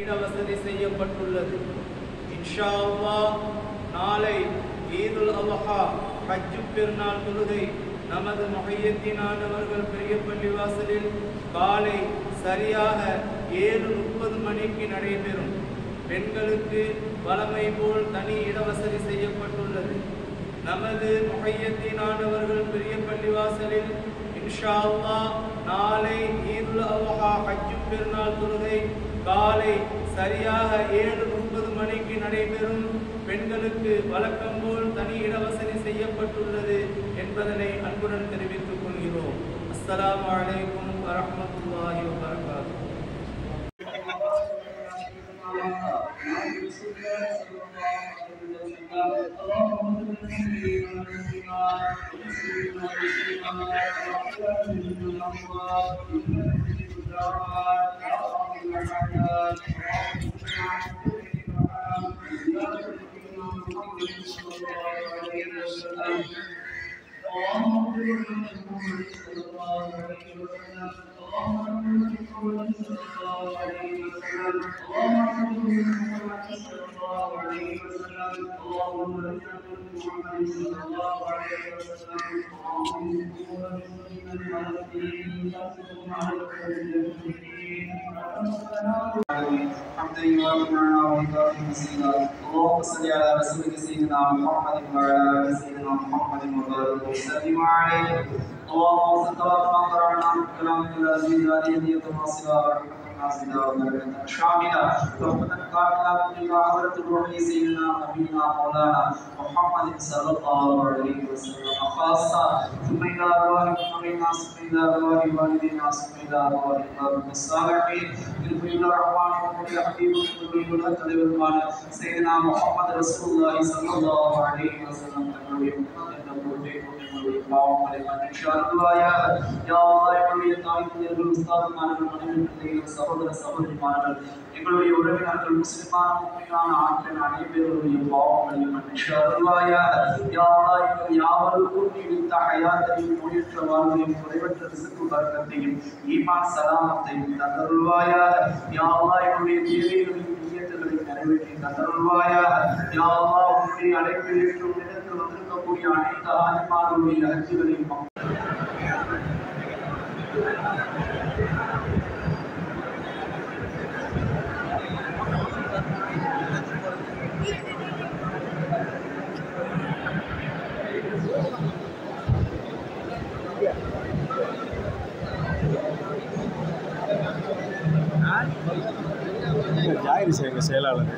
இடவசதி செய்யப்பட்டுள்ளது. இன்ஷா அல்லாஹ் நாளை ஈதுல் அல்ஹா ஹஜ்ஜு பெருநாள் தொழுகை நமது முஹையத்தீன் ஆண்டவர்கள் பெரிய பள்ளிவாசலில் காலை சரியாக 7:30 மணிக்கு நடைபெறும். பெண்களுக்கு வழமை போல் தனி இடவசதி செய்யப்பட்டுள்ளது. நமது முஹையத்தீன் ஆண்டவர்கள் பெரிய பள்ளிவாசலில் இன்ஷா அல்லாஹ் நாளை ஈதுல் அல்ஹா ஹஜ்ஜு பெருநாள் தொழுகை காலை சரியாக 7:30 மணிக்கு நடைபெறும். பெண்களுக்கு வழக்கம் போல் தனி இடவசதி செய்யப்பட்டுள்ளது என்பதனை அன்புடன் தெரிவித்துக் கொள்கிறோம். அஸ்ஸலாமு அலைக்கும் வரஹ்மத்துல்லாஹி வபரகாத்துஹு. اللهم صل على رسولك سيدنا محمد وعلى ال سيدنا محمد وبارك وسلم عليه. اللهم صل على كلام العزيز عليه وصلى شاملة رحمة قاتلة إلى حضرة الروح سيدنا نبينا مولانا محمد صلى الله عليه وسلم خاصة ثم إلى أرواح المؤمنين ثم إلى أرواح والدينا ثم إلى أرواح الصالحين إلى الرحمن وإلى حبيب القلوب سيدنا محمد رسول الله صلى الله عليه وسلم எங்களுடைய உறவினர்கள் முஸ்லிமான ஆட்கள் அனைவருடைய பாவங்களையும் யாவருக்கும் நீடித்த ஹயாத்தையும் நோயற்ற வாழ்வையும் குறைவற்ற ரிஸ்க் வர்க்கத்தையும் ஈமான் சலாமத்தையும் தந்தருள்வாயாக. யா அல்லாஹ் எங்களுடைய தேவைகளையும் நியத்துகளையும் நிறைவேற்றி தந்தருள்வாயாக. யா அல்லாஹ் உன்னுடைய அழைப்பில் ஏற்று உன்னிடத்தில் வந்திருக்கக்கூடிய அனைத்து ஆன்மாக்களுடைய அர்ஜிகளையும் ஜாயிர் எங்கள் செயலாளர்